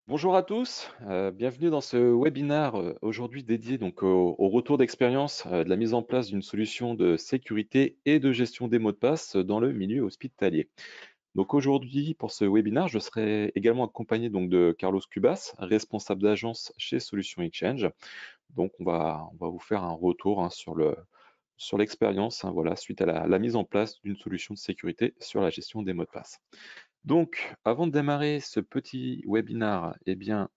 Bonjour à tous, bienvenue dans ce webinaire aujourd'hui dédié donc au retour d'expérience de la mise en place d'une solution de sécurité et de gestion des mots de passe dans le milieu hospitalier. Donc aujourd'hui, pour ce webinaire, je serai également accompagné donc de Carlos Cubas, responsable d'agence chez Solutions Exchange. Donc on va vous faire un retour sur l'expérience, voilà, suite à la mise en place d'une solution de sécurité sur la gestion des mots de passe. Donc, avant de démarrer ce petit webinaire, eh bien,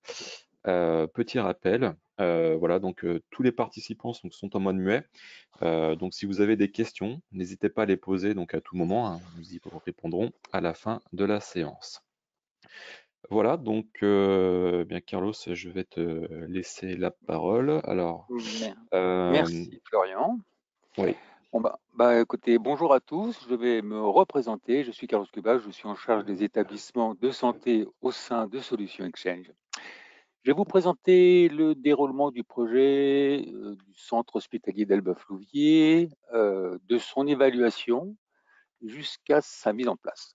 petit rappel, voilà, donc tous les participants sont en mode muet. Donc si vous avez des questions, n'hésitez pas à les poser donc à tout moment, hein, nous y répondrons à la fin de la séance. Voilà, donc bien Carlos, je vais te laisser la parole. Alors, Mer- hem, Merci Florian. oui, Écoutez, bonjour à tous. Je vais me représenter. Je suis Carlos Cuba, je suis en charge des établissements de santé au sein de Solutions Exchange. Je vais vous présenter le déroulement du projet du centre hospitalier d'Elbeuf-Louviers, de son évaluation jusqu'à sa mise en place.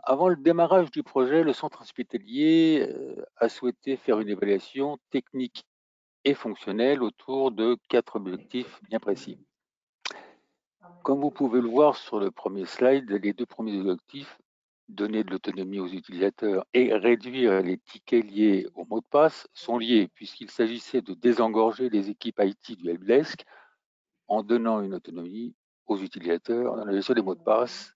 Avant le démarrage du projet, le centre hospitalier a souhaité faire une évaluation technique et fonctionnelle autour de 4 objectifs bien précis. Comme vous pouvez le voir sur le premier slide, les deux premiers objectifs, donner de l'autonomie aux utilisateurs et réduire les tickets liés au mot de passe, sont liés puisqu'il s'agissait de désengorger les équipes IT du helpdesk en donnant une autonomie aux utilisateurs dans la gestion des mots de passe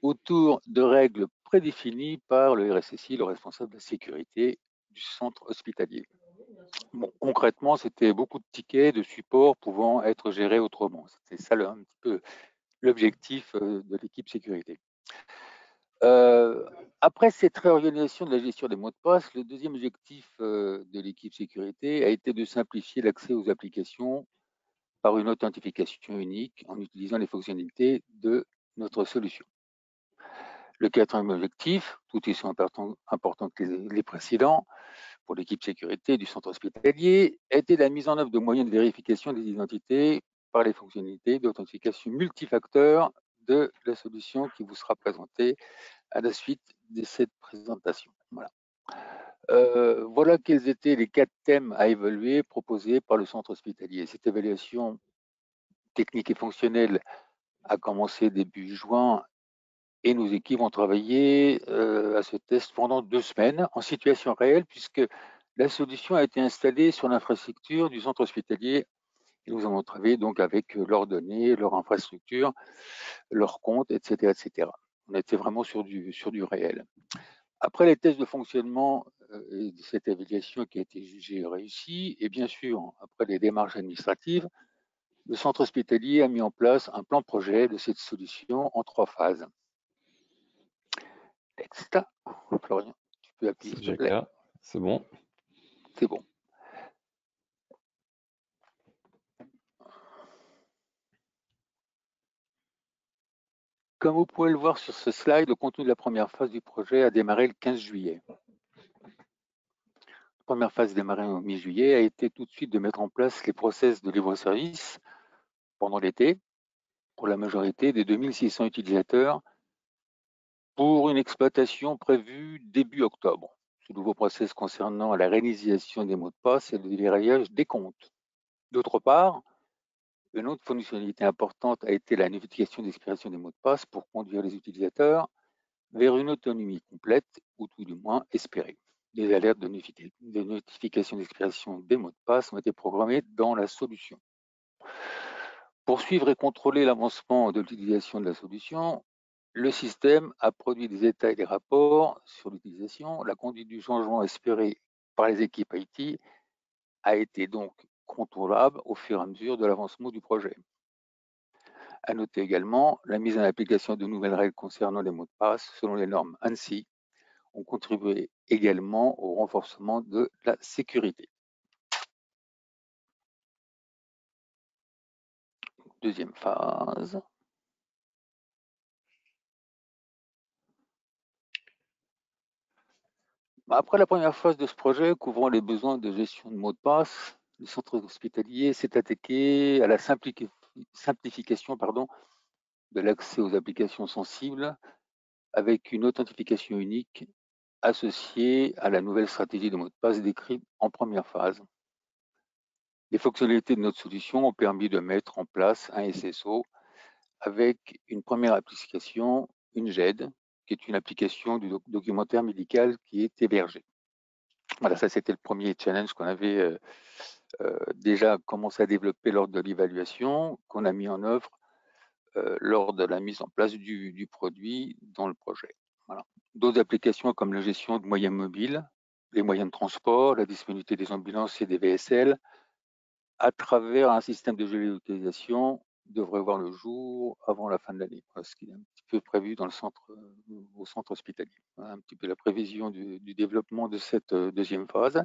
autour de règles prédéfinies par le RSSI, le responsable de la sécurité du centre hospitalier. Bon, concrètement, c'était beaucoup de tickets de support pouvant être gérés autrement. C'était ça un petit peu l'objectif de l'équipe sécurité. Après cette réorganisation de la gestion des mots de passe, le deuxième objectif de l'équipe sécurité a été de simplifier l'accès aux applications par une authentification unique en utilisant les fonctionnalités de notre solution. Le quatrième objectif, tout aussi important que les précédents, pour l'équipe sécurité du centre hospitalier, a été la mise en œuvre de moyens de vérification des identités par les fonctionnalités d'authentification multifacteur de la solution qui vous sera présentée à la suite de cette présentation. Voilà quels étaient les 4 thèmes à évaluer proposés par le centre hospitalier. Cette évaluation technique et fonctionnelle a commencé début juin et nos équipes ont travaillé à ce test pendant 2 semaines en situation réelle puisque la solution a été installée sur l'infrastructure du centre hospitalier et nous avons travaillé donc avec leurs données, leur infrastructure, leurs comptes, etc., etc. On était vraiment sur du réel. Après les tests de fonctionnement et de cette évaluation qui a été jugée réussie, et bien sûr, après les démarches administratives, le centre hospitalier a mis en place un plan projet de cette solution en 3 phases. Next. Florian, tu peux appuyer c'est s'il te plaît. JK, c'est bon. C'est bon. Comme vous pouvez le voir sur ce slide, le contenu de la première phase du projet a démarré le 15 juillet. La première phase démarrée au mi-juillet a été tout de suite de mettre en place les process de livre-service pendant l'été pour la majorité des 2600 utilisateurs pour une exploitation prévue début octobre. Ce nouveau process concernant la réinitialisation des mots de passe et le déverrouillage des comptes. D'autre part, une autre fonctionnalité importante a été la notification d'expiration des mots de passe pour conduire les utilisateurs vers une autonomie complète ou tout du moins espérée. Des alertes de notification d'expiration des mots de passe ont été programmées dans la solution. Pour suivre et contrôler l'avancement de l'utilisation de la solution, le système a produit des états et des rapports sur l'utilisation. La conduite du changement espéré par les équipes IT a été donc contrôlable au fur et à mesure de l'avancement du projet. À noter également la mise en application de nouvelles règles concernant les mots de passe selon les normes ANSI ont contribué également au renforcement de la sécurité. Deuxième phase. Après la première phase de ce projet couvrant les besoins de gestion de mots de passe, le centre hospitalier s'est attaqué à la simplification de l'accès aux applications sensibles avec une authentification unique associé à la nouvelle stratégie de mot de passe décrite en première phase. Les fonctionnalités de notre solution ont permis de mettre en place un SSO avec une première application, une GED, qui est une application du documentaire médical qui est hébergée. Voilà, ça c'était le premier challenge qu'on avait déjà commencé à développer lors de l'évaluation, qu'on a mis en œuvre lors de la mise en place du produit dans le projet. Voilà. D'autres applications comme la gestion de moyens mobiles, les moyens de transport, la disponibilité des ambulances et des VSL, à travers un système de géolocalisation, devrait voir le jour avant la fin de l'année, ce qui est un petit peu prévu dans le centre, au centre hospitalier. Voilà un petit peu la prévision du développement de cette deuxième phase.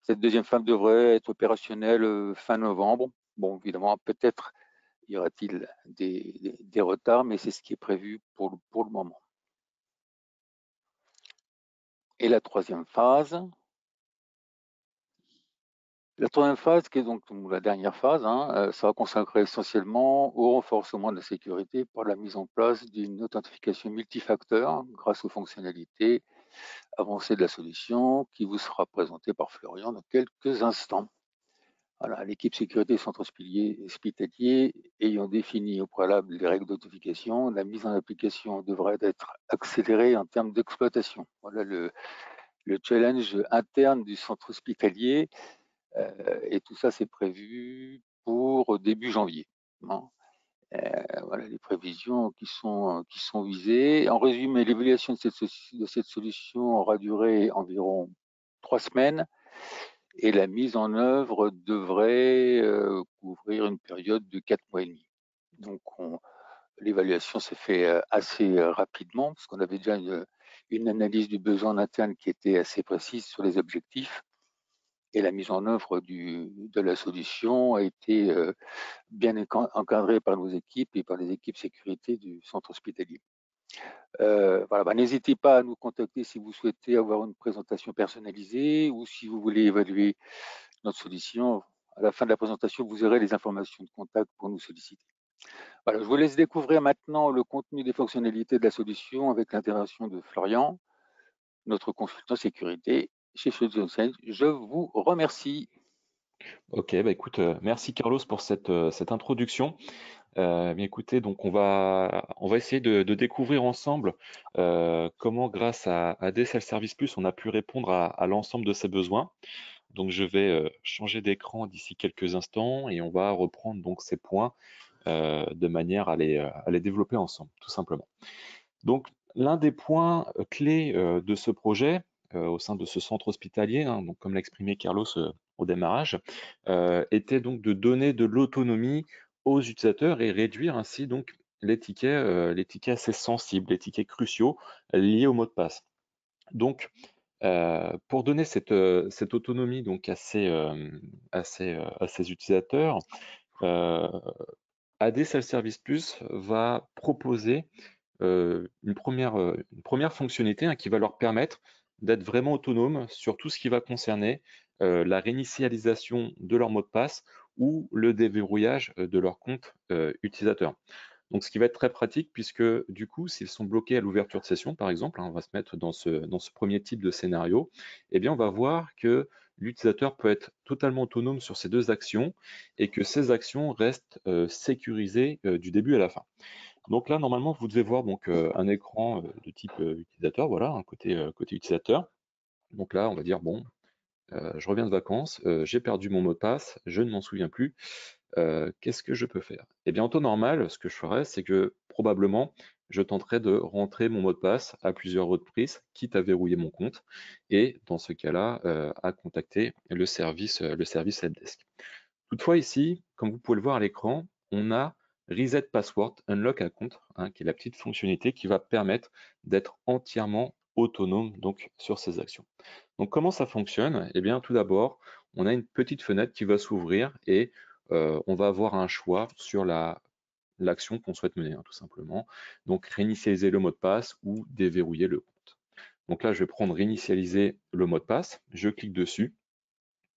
Cette deuxième phase devrait être opérationnelle fin novembre. Bon, évidemment, peut-être y aura-t-il des retards, mais c'est ce qui est prévu pour le moment. Et la troisième phase, qui est donc la dernière phase, sera consacrée essentiellement au renforcement de la sécurité par la mise en place d'une authentification multifacteur grâce aux fonctionnalités avancées de la solution qui vous sera présentée par Florian dans quelques instants. Voilà, l'équipe sécurité centre hospitalier ayant défini au préalable les règles d'authentification, la mise en application devrait être accélérée en termes d'exploitation. Voilà le challenge interne du centre hospitalier et tout ça c'est prévu pour début janvier. Voilà les prévisions qui sont visées. En résumé, l'évaluation de cette solution aura duré environ 3 semaines et la mise en œuvre devrait couvrir une période de 4 mois et demi. Donc l'évaluation s'est fait assez rapidement parce qu'on avait déjà une analyse du besoin en interne qui était assez précise sur les objectifs et la mise en œuvre de la solution a été bien encadrée par nos équipes et par les équipes sécurité du centre hospitalier. Voilà, n'hésitez pas à nous contacter si vous souhaitez avoir une présentation personnalisée ou si vous voulez évaluer notre solution. À la fin de la présentation, vous aurez les informations de contact pour nous solliciter. Voilà, je vous laisse découvrir maintenant le contenu des fonctionnalités de la solution avec l'intégration de Florian, notre consultant sécurité chez Solutions. Je vous remercie. Ok, bah écoute, merci Carlos pour cette introduction. Bien écoutez, donc on va essayer de découvrir ensemble comment, grâce à DSL Service Plus, on a pu répondre à l'ensemble de ces besoins. Donc je vais changer d'écran d'ici quelques instants et on va reprendre donc ces points de manière à les développer ensemble, tout simplement. Donc l'un des points clés de ce projet au sein de ce centre hospitalier, donc comme l'a exprimé Carlos au démarrage, était donc de donner de l'autonomie aux utilisateurs et réduire ainsi donc les tickets assez sensibles, les tickets cruciaux liés au mot de passe. Donc, pour donner cette autonomie donc à ces utilisateurs, AD Self-Service Plus va proposer une première fonctionnalité qui va leur permettre d'être vraiment autonomes sur tout ce qui va concerner la réinitialisation de leur mot de passe ou le déverrouillage de leur compte utilisateur. Donc, ce qui va être très pratique puisque du coup, s'ils sont bloqués à l'ouverture de session, par exemple, on va se mettre dans ce premier type de scénario, eh bien, on va voir que l'utilisateur peut être totalement autonome sur ces deux actions et que ces actions restent sécurisées du début à la fin. Donc là, normalement, vous devez voir donc un écran de type utilisateur, voilà, un côté utilisateur. Donc là, on va dire, bon, je reviens de vacances, j'ai perdu mon mot de passe, je ne m'en souviens plus. Qu'est-ce que je peux faire? Eh bien, en temps normal, ce que je ferais, c'est que probablement, je tenterais de rentrer mon mot de passe à plusieurs reprises, quitte à verrouiller mon compte, et dans ce cas-là, à contacter le service helpdesk. Toutefois, ici, comme vous pouvez le voir à l'écran, on a Reset Password Unlock Account, qui est la petite fonctionnalité qui va permettre d'être entièrement autonome donc, sur ces actions. Donc, comment ça fonctionne? Eh bien, tout d'abord, on a une petite fenêtre qui va s'ouvrir et on va avoir un choix sur l'action qu'on souhaite mener, tout simplement. Donc, réinitialiser le mot de passe ou déverrouiller le compte. Donc là, je vais prendre réinitialiser le mot de passe, je clique dessus,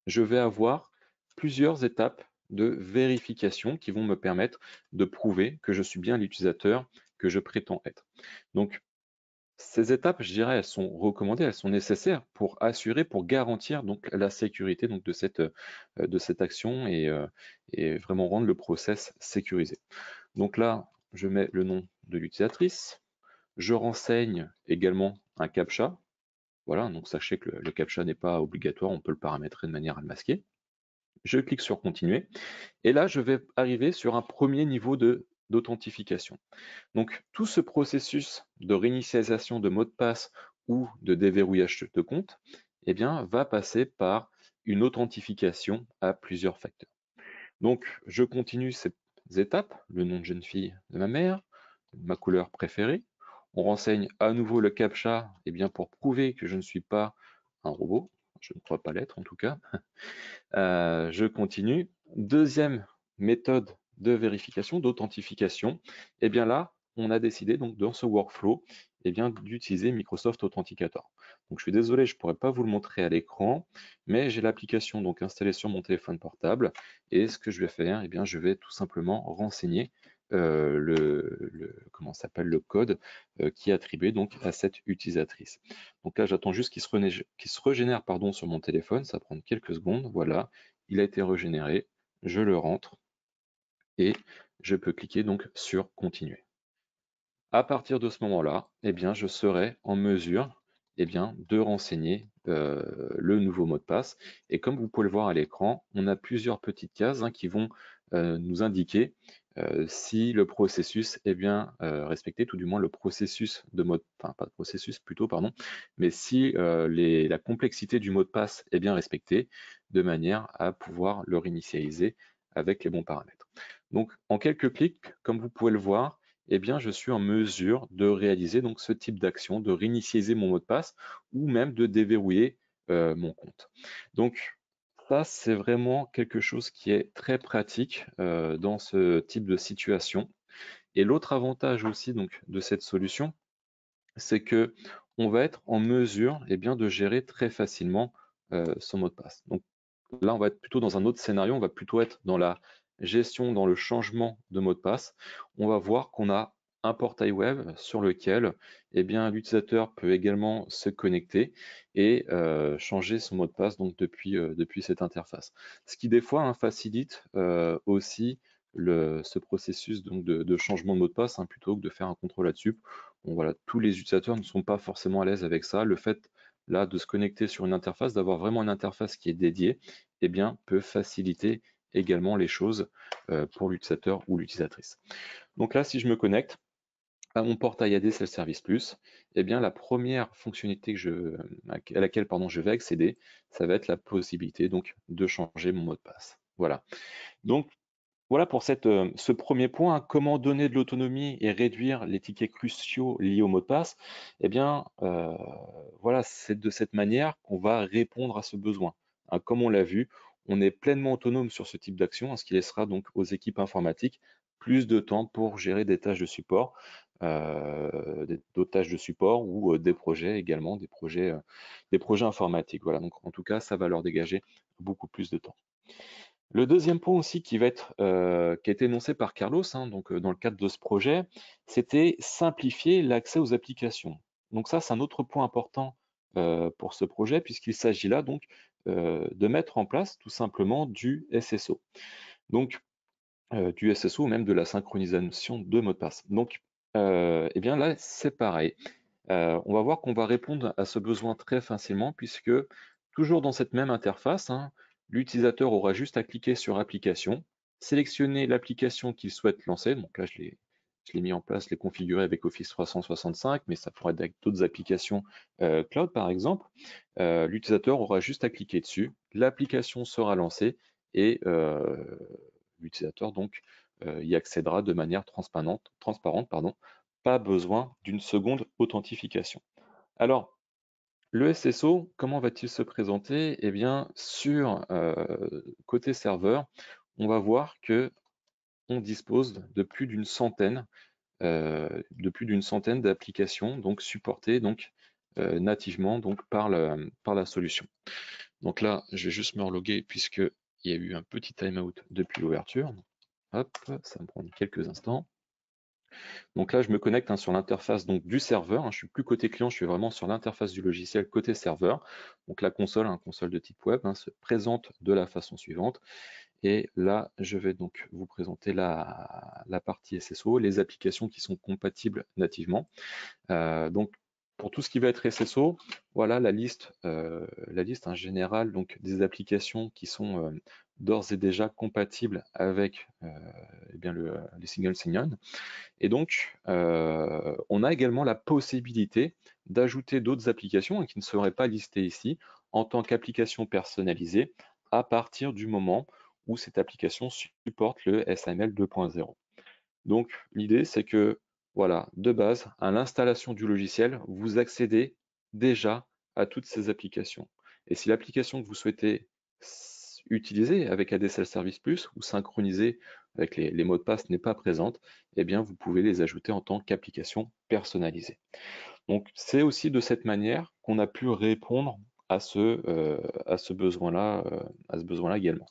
je vais avoir plusieurs étapes de vérification qui vont me permettre de prouver que je suis bien l'utilisateur que je prétends être. Donc, Ces étapes, je dirais, elles sont recommandées, elles sont nécessaires pour assurer, pour garantir donc la sécurité donc de cette action et vraiment rendre le process sécurisé. Donc là, je mets le nom de l'utilisatrice. Je renseigne également un CAPTCHA. Voilà, donc sachez que le CAPTCHA n'est pas obligatoire, on peut le paramétrer de manière à le masquer. Je clique sur continuer et là, je vais arriver sur un premier niveau d'authentification. Donc tout ce processus de réinitialisation de mot de passe ou de déverrouillage de compte, eh bien, va passer par une authentification à plusieurs facteurs. Donc je continue ces étapes, le nom de jeune fille de ma mère, ma couleur préférée. On renseigne à nouveau le CAPTCHA eh bien, pour prouver que je ne suis pas un robot. Je ne crois pas l'être en tout cas. Je continue. Deuxième méthode de vérification, d'authentification. Et bien là, on a décidé donc dans ce workflow d'utiliser Microsoft Authenticator. Donc je suis désolé, je ne pourrais pas vous le montrer à l'écran, mais j'ai l'application donc installée sur mon téléphone portable. Et ce que je vais faire, je vais tout simplement renseigner comment s'appelle le code qui est attribué donc à cette utilisatrice. Donc là, j'attends juste qu'il se régénère pardon, sur mon téléphone, ça prend quelques secondes, voilà, il a été régénéré, je le rentre et je peux cliquer donc sur continuer. À partir de ce moment-là, je serai en mesure de renseigner le nouveau mot de passe. Et comme vous pouvez le voir à l'écran, on a plusieurs petites cases qui vont nous indiquer si le processus est bien respecté, tout du moins le processus de mot, enfin pas de processus plutôt, pardon, mais si la complexité du mot de passe est bien respectée, de manière à pouvoir le réinitialiser avec les bons paramètres. Donc en quelques clics, comme vous pouvez le voir, je suis en mesure de réaliser donc ce type d'action, de réinitialiser mon mot de passe ou même de déverrouiller mon compte. Donc ça, c'est vraiment quelque chose qui est très pratique dans ce type de situation. Et l'autre avantage aussi donc, de cette solution, c'est que on va être en mesure de gérer très facilement son mot de passe. Donc là, on va être plutôt dans un autre scénario, on va plutôt être dans la gestion, dans le changement de mot de passe. On va voir qu'on a un portail web sur lequel l'utilisateur peut également se connecter et changer son mot de passe donc depuis cette interface. Ce qui des fois facilite aussi ce processus donc, de changement de mot de passe plutôt que de faire un contrôle là-dessus. Bon, voilà, tous les utilisateurs ne sont pas forcément à l'aise avec ça. Le fait là de se connecter sur une interface, d'avoir vraiment une interface qui est dédiée, peut faciliter également les choses pour l'utilisateur ou l'utilisatrice. Donc là, si je me connecte à mon portail AD Self-Service Plus, la première fonctionnalité à laquelle je vais accéder, ça va être la possibilité donc de changer mon mot de passe. Voilà. Donc voilà pour ce premier point, comment donner de l'autonomie et réduire les tickets cruciaux liés au mot de passe. Voilà, c'est de cette manière qu'on va répondre à ce besoin. Comme on l'a vu, on est pleinement autonome sur ce type d'action, ce qui laissera donc aux équipes informatiques plus de temps pour gérer des tâches de support, d'autres tâches de support ou des projets également, des projets informatiques. Voilà, donc en tout cas, ça va leur dégager beaucoup plus de temps. Le deuxième point aussi qui a été énoncé par Carlos, dans le cadre de ce projet, c'était simplifier l'accès aux applications. Donc ça, c'est un autre point important pour ce projet, puisqu'il s'agit là donc de mettre en place tout simplement du SSO. Donc du SSO ou même de la synchronisation de mots de passe. Donc là, c'est pareil. On va voir qu'on va répondre à ce besoin très facilement puisque toujours dans cette même interface, l'utilisateur aura juste à cliquer sur application, sélectionner l'application qu'il souhaite lancer. Donc là, je l'ai mis en place, je l'ai configuré avec Office 365, mais ça pourrait être avec d'autres applications cloud par exemple. L'utilisateur aura juste à cliquer dessus, l'application sera lancée et l'utilisateur donc y accédera de manière transparente, pardon. Pas besoin d'une seconde authentification. Alors, le SSO, comment va-t-il se présenter? Sur côté serveur, on va voir que on dispose de plus d'une centaine d'applications donc supportées nativement par la solution. Donc là, je vais juste me reloguer puisque il y a eu un petit timeout depuis l'ouverture. Hop, ça me prend quelques instants. Donc là, je me connecte sur l'interface donc du serveur. Je suis plus côté client, je suis vraiment sur l'interface du logiciel côté serveur. Donc la console, console de type web, se présente de la façon suivante. Et là, je vais donc vous présenter la partie SSO, les applications qui sont compatibles nativement. Donc, pour tout ce qui va être SSO, voilà la liste générale donc, des applications qui sont d'ores et déjà compatibles avec les single sign-on. Et donc, on a également la possibilité d'ajouter d'autres applications qui ne seraient pas listées ici en tant qu'application personnalisée à partir du moment où cette application supporte le SAML 2.0. Donc, l'idée, c'est que, voilà, de base, à l'installation du logiciel, vous accédez déjà à toutes ces applications. Et si l'application que vous souhaitez utiliser avec ADSL Service Plus ou synchroniser avec les mots de passe n'est pas présente, eh bien, vous pouvez les ajouter en tant qu'application personnalisée. Donc, c'est aussi de cette manière qu'on a pu répondre à ce besoin-là également.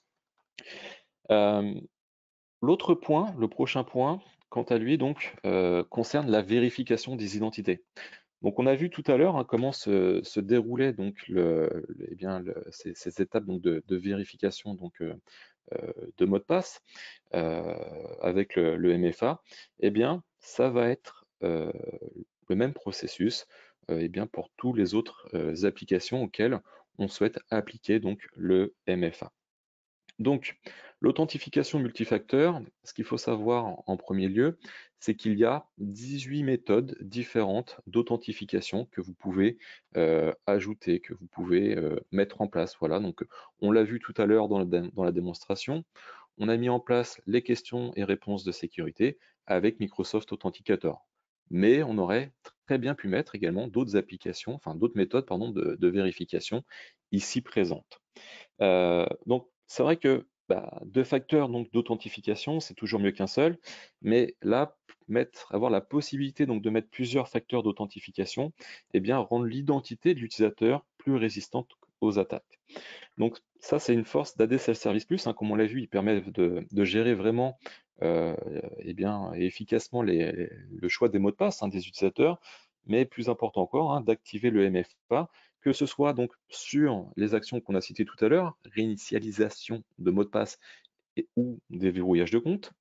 L'autre point, le prochain point, quant à lui, donc, concerne la vérification des identités. Donc, on a vu tout à l'heure comment se déroulaient donc ces étapes donc, de vérification donc, de mot de passe avec le MFA. Eh bien, ça va être le même processus pour tous les autres applications auxquelles on souhaite appliquer donc le MFA. Donc, l'authentification multifacteur, ce qu'il faut savoir en premier lieu, c'est qu'il y a 18 méthodes différentes d'authentification que vous pouvez ajouter, que vous pouvez mettre en place. Voilà, donc on l'a vu tout à l'heure dans la démonstration. On a mis en place les questions et réponses de sécurité avec Microsoft Authenticator. Mais on aurait très bien pu mettre également d'autres applications, enfin d'autres méthodes pardon, de vérification ici présentes. Donc, c'est vrai que deux facteurs donc d'authentification, c'est toujours mieux qu'un seul, mais là, avoir la possibilité donc de mettre plusieurs facteurs d'authentification, eh bien, rendre l'identité de l'utilisateur plus résistante aux attaques. Donc, ça, c'est une force d'ADSL Service Plus, comme on l'a vu, il permet de gérer vraiment et efficacement le choix des mots de passe des utilisateurs, mais plus important encore, d'activer le MFA, que ce soit donc sur les actions qu'on a citées tout à l'heure, réinitialisation de mots de passe ou déverrouillage de compte.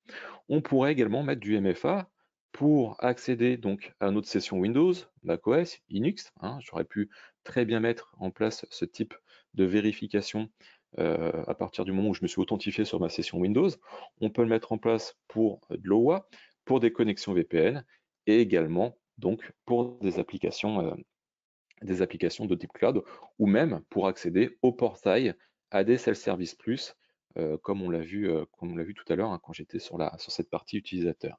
On pourrait également mettre du MFA pour accéder donc à notre session Windows, macOS, Linux. J'aurais pu très bien mettre en place ce type de vérification à partir du moment où je me suis authentifié sur ma session Windows. On peut le mettre en place pour de l'OWA, pour des connexions VPN et également donc pour des applications de type cloud ou même pour accéder au portail ADSL Service Plus comme on l'a vu tout à l'heure quand j'étais sur cette partie utilisateur.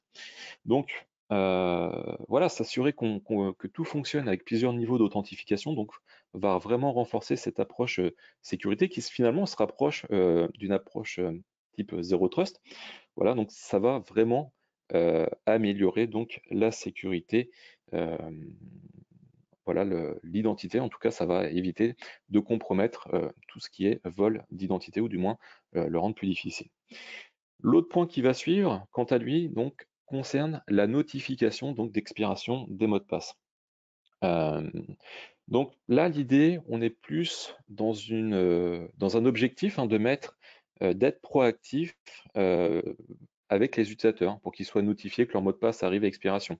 Donc voilà, s'assurer que tout fonctionne avec plusieurs niveaux d'authentification, donc va vraiment renforcer cette approche sécurité qui finalement se rapproche d'une approche type Zero Trust. Voilà, donc ça va vraiment améliorer donc la sécurité voilà l'identité. En tout cas, ça va éviter de compromettre tout ce qui est vol d'identité ou du moins le rendre plus difficile. L'autre point qui va suivre, quant à lui, donc, concerne la notification donc d'expiration des mots de passe. Donc là, l'idée, on est plus dans un objectif d'être proactif avec les utilisateurs pour qu'ils soient notifiés que leur mot de passe arrive à expiration.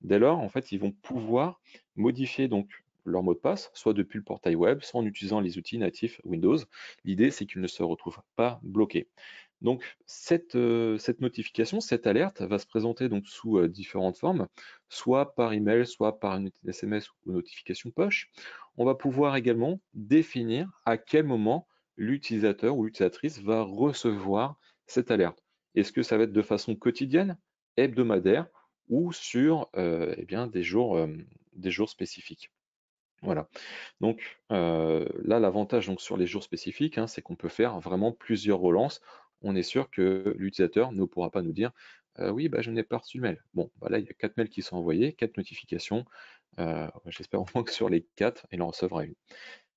Dès lors, en fait, ils vont pouvoir modifier donc leur mot de passe, soit depuis le portail web, soit en utilisant les outils natifs Windows. L'idée, c'est qu'ils ne se retrouvent pas bloqués. Donc cette notification, cette alerte va se présenter donc sous différentes formes, soit par email, soit par une SMS ou notification push. On va pouvoir également définir à quel moment l'utilisateur ou l'utilisatrice va recevoir cette alerte. Est-ce que ça va être de façon quotidienne, hebdomadaire ou sur des jours spécifiques. Voilà. Donc là, l'avantage sur les jours spécifiques, c'est qu'on peut faire vraiment plusieurs relances. On est sûr que l'utilisateur ne pourra pas nous dire oui, je n'ai pas reçu le mail. Bon, là, il y a 4 mails qui sont envoyés, 4 notifications. J'espère au moins que sur les 4, il en recevra une.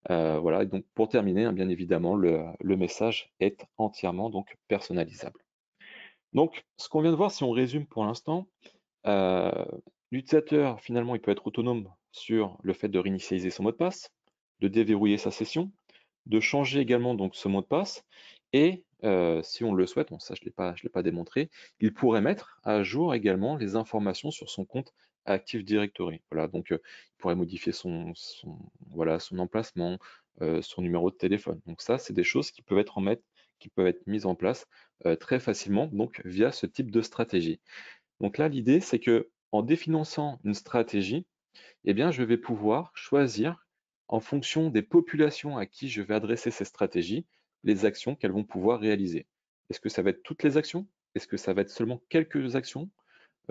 Voilà, et donc pour terminer, bien évidemment, le message est entièrement donc personnalisable. Donc, ce qu'on vient de voir, si on résume pour l'instant, Euh, L'utilisateur, finalement, il peut être autonome sur le fait de réinitialiser son mot de passe, de déverrouiller sa session, de changer également donc ce mot de passe et si on le souhaite, bon, ça je l'ai pas démontré, il pourrait mettre à jour également les informations sur son compte Active Directory. Voilà, donc il pourrait modifier voilà, son emplacement, son numéro de téléphone. Donc ça, c'est des choses qui peuvent être mises en place très facilement donc via ce type de stratégie. Donc là, l'idée, c'est que en définissant une stratégie, eh bien, je vais pouvoir choisir, en fonction des populations à qui je vais adresser ces stratégies, les actions qu'elles vont pouvoir réaliser. Est-ce que ça va être toutes les actions? Est-ce que ça va être seulement quelques actions?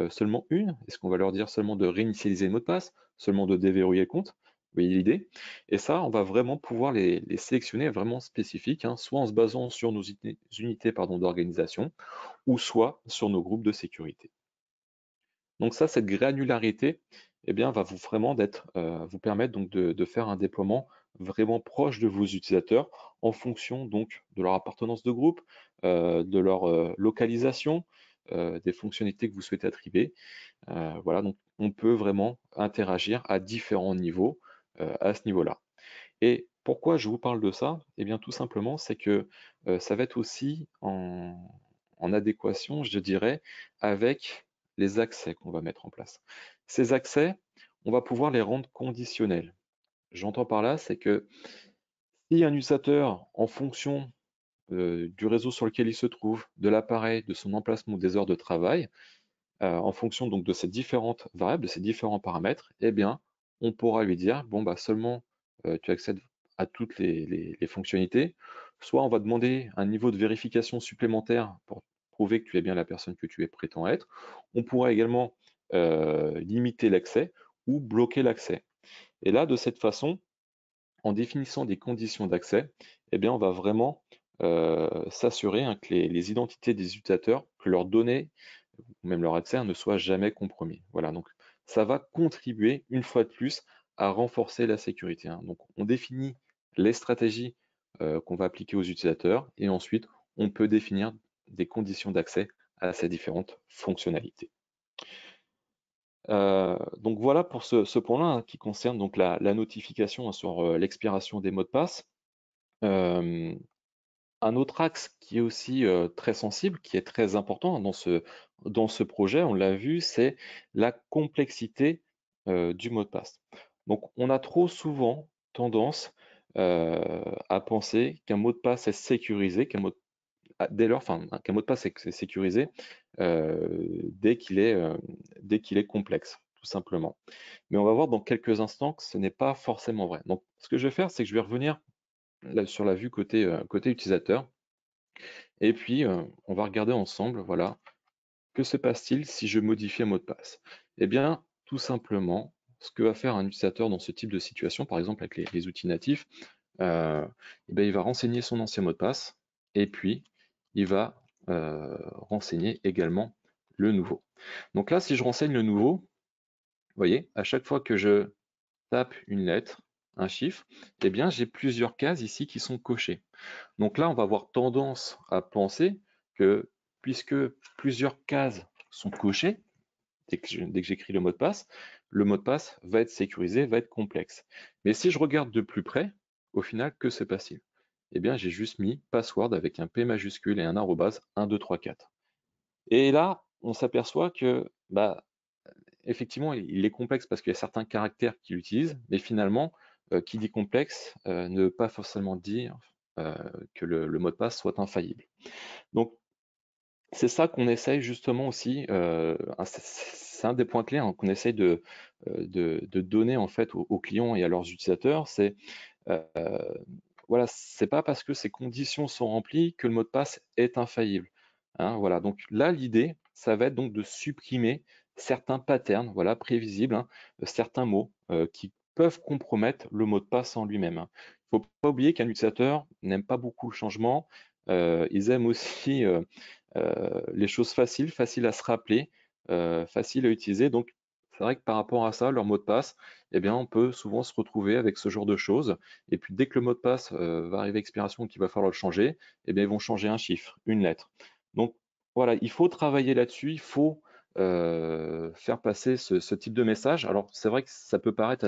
Seulement une? Est-ce qu'on va leur dire seulement de réinitialiser le mot de passe? Seulement de déverrouiller le compte? Vous voyez l'idée? Et ça, on va vraiment pouvoir les sélectionner vraiment spécifiques, hein, soit en se basant sur nos unités d'organisation, ou soit sur nos groupes de sécurité. Donc ça, cette granularité, eh bien, va vous permettre donc de faire un déploiement vraiment proche de vos utilisateurs en fonction donc de leur appartenance de groupe, de leur localisation, des fonctionnalités que vous souhaitez attribuer. Voilà, donc on peut vraiment interagir à différents niveaux à ce niveau-là. Et pourquoi je vous parle de ça? Eh bien, tout simplement, c'est que ça va être aussi en adéquation, je dirais, avec les accès qu'on va mettre en place. Ces accès, on va pouvoir les rendre conditionnels. J'entends par là, c'est que si un utilisateur, en fonction du réseau sur lequel il se trouve, de l'appareil, de son emplacement, des heures de travail, en fonction donc de ces différentes variables, de ces différents paramètres, eh bien, on pourra lui dire, bon, bah, seulement tu accèdes à toutes les fonctionnalités, soit on va demander un niveau de vérification supplémentaire pour prouver que tu es bien la personne que tu es prétend être. On pourra également limiter l'accès ou bloquer l'accès. Et là, de cette façon, en définissant des conditions d'accès, eh bien, on va vraiment s'assurer hein, que les identités des utilisateurs, que leurs données ou même leur accès ne soit jamais compromis. Voilà, donc ça va contribuer une fois de plus à renforcer la sécurité, hein. Donc on définit les stratégies qu'on va appliquer aux utilisateurs et ensuite on peut définir des conditions d'accès à ces différentes fonctionnalités. Donc voilà pour ce point-là hein, qui concerne donc la notification hein, sur l'expiration des mots de passe. Euh, un autre axe qui est aussi très sensible, qui est très important dans ce projet, on l'a vu, c'est la complexité du mot de passe. Donc, on a trop souvent tendance à penser qu'un mot de passe est sécurisé, dès lors, enfin, qu'un mot de passe est sécurisé dès qu'il est complexe, tout simplement. Mais on va voir dans quelques instants que ce n'est pas forcément vrai. Donc, ce que je vais faire, c'est que je vais revenir là, sur la vue côté utilisateur. Et puis, on va regarder ensemble, voilà, que se passe-t-il si je modifie un mot de passe? Eh bien, tout simplement, ce que va faire un utilisateur dans ce type de situation, par exemple avec les outils natifs, eh bien, il va renseigner son ancien mot de passe et puis il va renseigner également le nouveau. Donc là, si je renseigne le nouveau, vous voyez, à chaque fois que je tape une lettre, un chiffre, eh bien, j'ai plusieurs cases ici qui sont cochées. Donc là, on va avoir tendance à penser que puisque plusieurs cases sont cochées, dès que j'écris le mot de passe va être sécurisé, va être complexe. Mais si je regarde de plus près, au final, que se passe-t-il? Eh bien, j'ai juste mis password avec un P majuscule et un arrobase 1, 2, 3, 4. Et là, on s'aperçoit que, bah, effectivement, il est complexe parce qu'il y a certains caractères qu'il utilise, mais finalement, qui dit complexe ne veut pas forcément dire que le mot de passe soit infaillible. Donc, c'est ça qu'on essaye justement aussi, c'est un des points clés hein, qu'on essaye de donner en fait aux clients et à leurs utilisateurs, c'est euh, voilà, c'est pas parce que ces conditions sont remplies que le mot de passe est infaillible, hein, voilà, donc là l'idée, ça va être donc de supprimer certains patterns, voilà, prévisibles, hein, certains mots qui peuvent compromettre le mot de passe en lui-même, hein. Il ne faut pas oublier qu'un utilisateur n'aime pas beaucoup le changement, ils aiment aussi les choses faciles à se rappeler, faciles à utiliser. Donc, c'est vrai que par rapport à ça, leur mot de passe, eh bien, on peut souvent se retrouver avec ce genre de choses. Et puis, dès que le mot de passe va arriver à expiration et qu'il va falloir le changer, eh bien, ils vont changer un chiffre, une lettre. Donc, voilà, il faut travailler là-dessus. Il faut faire passer ce type de message. Alors, c'est vrai que ça peut paraître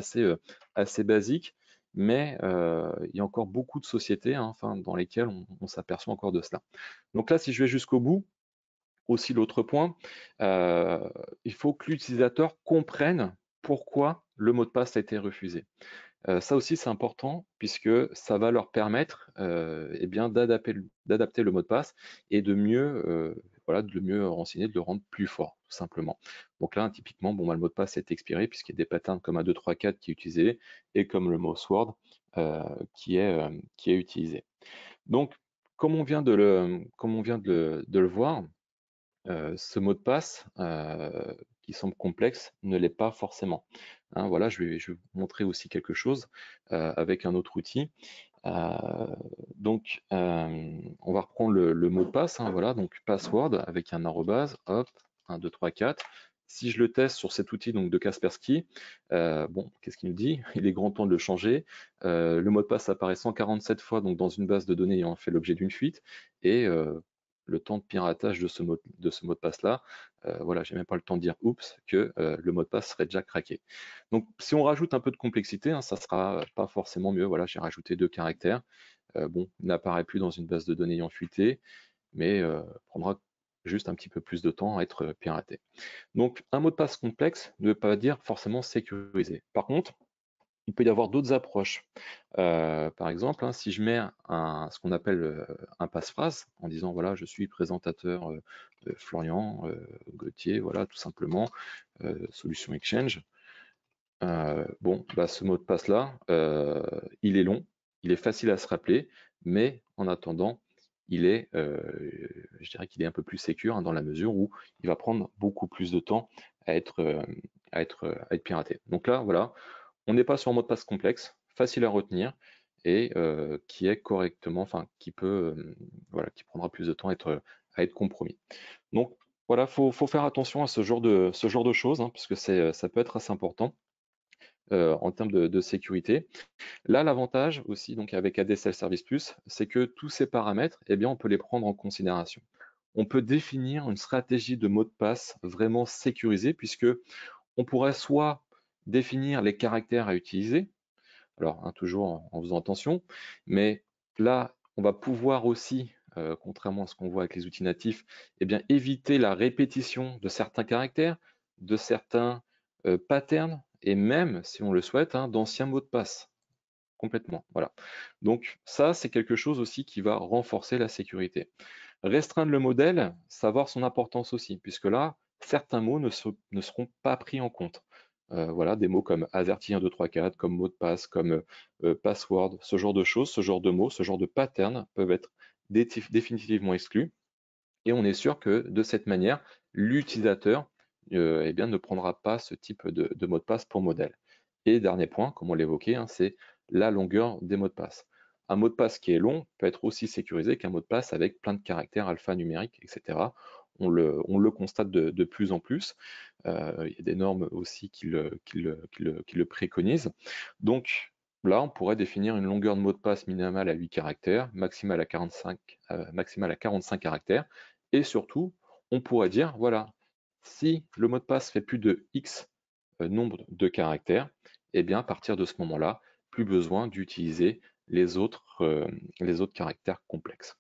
assez basique, mais il y a encore beaucoup de sociétés, hein, enfin, dans lesquelles on s'aperçoit encore de cela. Donc là, si je vais jusqu'au bout, aussi l'autre point, euh, il faut que l'utilisateur comprenne pourquoi le mot de passe a été refusé. Ça aussi, c'est important puisque ça va leur permettre eh bien, d'adapter le mot de passe et voilà, de le mieux renseigner, de le rendre plus fort, tout simplement. Donc là, typiquement, bon, bah, le mot de passe est expiré puisqu'il y a des patterns comme 1, 2, 3, 4 qui est utilisé et comme le mot sword euh, qui est utilisé. Donc, comme on vient de le voir, ce mot de passe, qui semble complexe, ne l'est pas forcément. Hein, voilà, je vais vous montrer aussi quelque chose avec un autre outil. Donc, on va reprendre le mot de passe, hein, voilà, donc password avec un arrobase, hop, 1, 2, 3, 4. Si je le teste sur cet outil donc de Kaspersky, bon, qu'est-ce qu'il me dit? Il est grand temps de le changer. Le mot de passe apparaît 147 fois donc dans une base de données ayant fait l'objet d'une fuite, et le temps de piratage de ce mot de passe-là, voilà, j'ai même pas le temps de dire oups, que le mot de passe serait déjà craqué. Donc, si on rajoute un peu de complexité, hein, ça sera pas forcément mieux. Voilà, j'ai rajouté 2 caractères. Bon, il n'apparaît plus dans une base de données ayant fuité, mais prendra juste un petit peu plus de temps à être piraté. Donc, un mot de passe complexe ne veut pas dire forcément sécurisé. Par contre, il peut y avoir d'autres approches. Par exemple, hein, si je mets ce qu'on appelle un passe-phrase, en disant voilà, je suis présentateur Florian Gauthier, voilà, tout simplement, solution Exchange. Bon, bah, ce mot de passe-là, il est long, il est facile à se rappeler, mais en attendant, je dirais qu'il est un peu plus sécure, hein, dans la mesure où il va prendre beaucoup plus de temps à être piraté. Donc là, voilà, on n'est pas sur un mot de passe complexe, facile à retenir et qui est correctement, enfin, voilà, qui prendra plus de temps à être compromis. Donc voilà, faut faire attention à ce genre de choses, hein, parce que ça peut être assez important en termes de sécurité. Là, l'avantage aussi, donc avec ADSL Service Plus, c'est que tous ces paramètres, eh bien, on peut les prendre en considération. On peut définir une stratégie de mot de passe vraiment sécurisée, puisque on pourrait soit définir les caractères à utiliser, alors hein, toujours en faisant attention, mais là, on va pouvoir aussi, contrairement à ce qu'on voit avec les outils natifs, eh bien, éviter la répétition de certains caractères, de certains patterns, et même, si on le souhaite, hein, d'anciens mots de passe. Complètement, voilà. Donc ça, c'est quelque chose aussi qui va renforcer la sécurité. Restreindre le modèle, savoir son importance aussi, puisque là, certains mots ne seront pas pris en compte. Voilà, des mots comme AZERTY 1, 2, 3, 4, comme mot de passe, comme password, ce genre de choses, ce genre de mots, ce genre de patterns peuvent être définitivement exclus. Et on est sûr que de cette manière, l'utilisateur eh bien, ne prendra pas ce type de mot de passe pour modèle. Et dernier point, comme on l'évoquait, hein, c'est la longueur des mots de passe. Un mot de passe qui est long peut être aussi sécurisé qu'un mot de passe avec plein de caractères alphanumériques, etc. On le constate de plus en plus. Il y a des normes aussi qui le préconisent. Donc là, on pourrait définir une longueur de mot de passe minimale à 8 caractères, maximale à 45 caractères. Et surtout, on pourrait dire, voilà, si le mot de passe fait plus de X nombre de caractères, eh bien, à partir de ce moment-là, plus besoin d'utiliser les autres caractères complexes.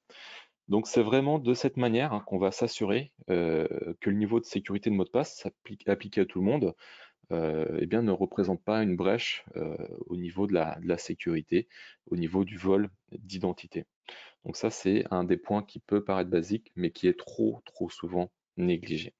Donc, c'est vraiment de cette manière, hein, qu'on va s'assurer que le niveau de sécurité de mot de passe appliqué à tout le monde eh bien, ne représente pas une brèche au niveau de la sécurité, au niveau du vol d'identité. Donc ça, c'est un des points qui peut paraître basique, mais qui est trop, trop souvent négligé.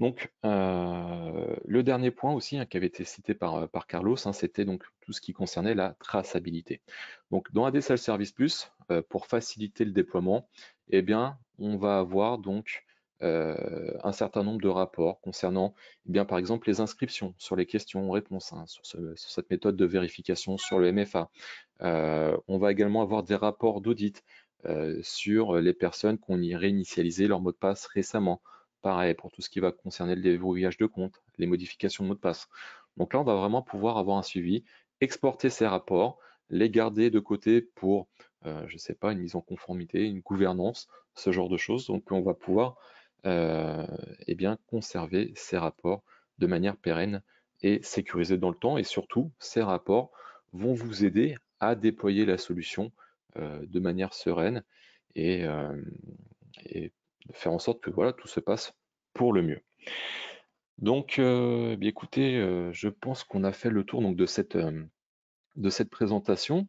Donc, le dernier point aussi, hein, qui avait été cité par Carlos, hein, c'était donc tout ce qui concernait la traçabilité. Donc, dans ADSL Service Plus, pour faciliter le déploiement, eh bien, on va avoir donc un certain nombre de rapports concernant, eh bien, par exemple, les inscriptions sur les questions-réponses, hein, sur cette méthode de vérification sur le MFA. On va également avoir des rapports d'audit sur les personnes qui ont réinitialisé leur mot de passe récemment. Pareil pour tout ce qui va concerner le déverrouillage de compte, les modifications de mot de passe. Donc là, on va vraiment pouvoir avoir un suivi, exporter ces rapports, les garder de côté pour, je ne sais pas, une mise en conformité, une gouvernance, ce genre de choses. Donc on va pouvoir eh bien, conserver ces rapports de manière pérenne et sécurisée dans le temps. Et surtout, ces rapports vont vous aider à déployer la solution de manière sereine et, et de faire en sorte que voilà, tout se passe pour le mieux. Donc, eh bien, écoutez, je pense qu'on a fait le tour donc, de cette présentation.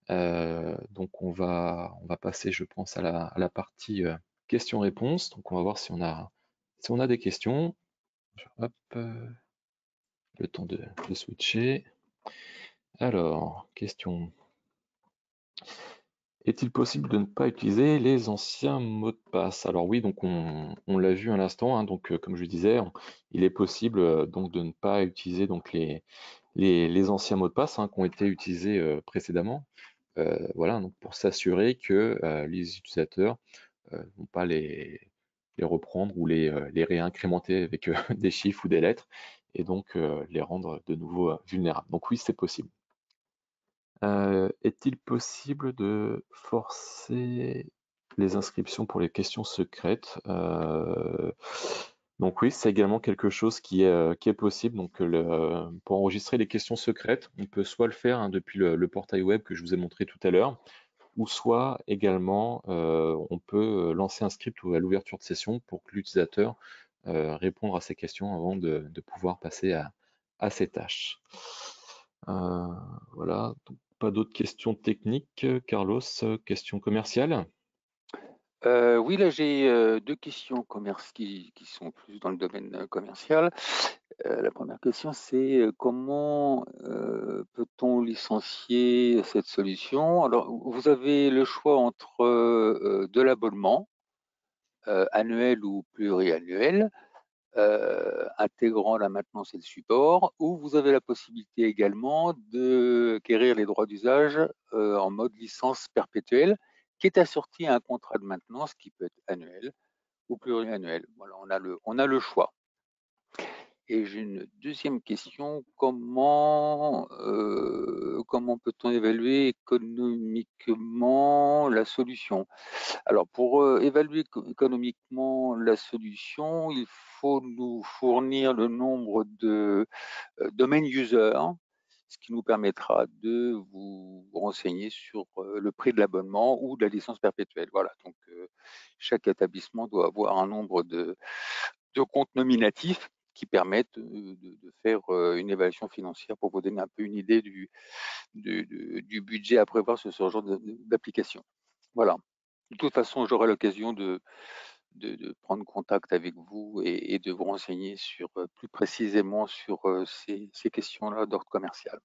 Donc, on va passer, je pense, à la partie questions-réponses. Donc, on va voir si on a des questions. Hop, le temps de switcher. Alors, question. Est-il possible de ne pas utiliser les anciens mots de passe? Alors oui, donc on l'a vu à l'instant, hein, donc comme je disais, il est possible donc de ne pas utiliser donc les anciens mots de passe hein, qui ont été utilisés précédemment. Voilà, donc pour s'assurer que les utilisateurs vont pas les reprendre ou les réincrémenter avec des chiffres ou des lettres et donc les rendre de nouveau vulnérables. Donc oui, c'est possible. Est-il possible de forcer les inscriptions pour les questions secrètes? Donc oui, c'est également quelque chose qui est possible. Donc pour enregistrer les questions secrètes, on peut soit le faire hein, depuis le portail web que je vous ai montré tout à l'heure, ou soit également on peut lancer un script à l'ouverture de session pour que l'utilisateur réponde à ces questions avant de pouvoir passer à ces tâches. Euh, voilà, donc, pas d'autres questions techniques. Carlos, questions commerciales? Oui, là j'ai deux questions qui sont plus dans le domaine commercial. La première question, c'est comment peut-on licencier cette solution? Alors, vous avez le choix entre de l'abonnement annuel ou pluriannuel, intégrant la maintenance et le support, ou vous avez la possibilité également de acquérir les droits d'usage en mode licence perpétuelle, qui est assorti à un contrat de maintenance qui peut être annuel ou pluriannuel. Voilà, on a le choix. Et j'ai une deuxième question, comment peut-on évaluer économiquement la solution? Alors, pour évaluer économiquement la solution, il faut nous fournir le nombre de domain users, ce qui nous permettra de vous renseigner sur le prix de l'abonnement ou de la licence perpétuelle. Voilà, donc chaque établissement doit avoir un nombre de comptes nominatifs qui permettent de faire une évaluation financière pour vous donner un peu une idée du budget à prévoir sur ce genre d'application. Voilà. De toute façon, j'aurai l'occasion de prendre contact avec vous et de vous renseigner sur plus précisément sur ces questions-là d'ordre commercial.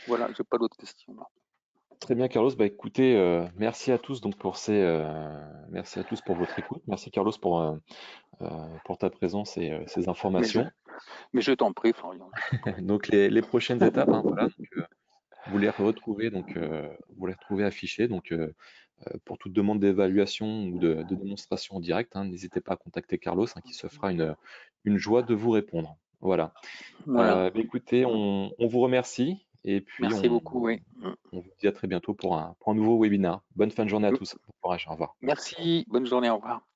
Voilà, j'ai pas d'autres questions là. Très bien, Carlos. Bah écoutez, merci à tous donc merci à tous pour votre écoute. Merci Carlos pour ta présence et ces Mais je, informations. mais je t'en prie, Florian, je t'en prie. Donc les prochaines étapes, hein, voilà, donc, vous les retrouvez affichées. Donc pour toute demande d'évaluation ou de démonstration en direct, hein, n'hésitez pas à contacter Carlos, hein, qui se fera une joie de vous répondre. Voilà. Voilà. Bah, écoutez, on vous remercie et puis Merci beaucoup, oui. on vous dit à très bientôt pour un nouveau webinaire. Bonne fin de journée à tous. Bon courage. Au revoir. Merci, bonne journée, au revoir.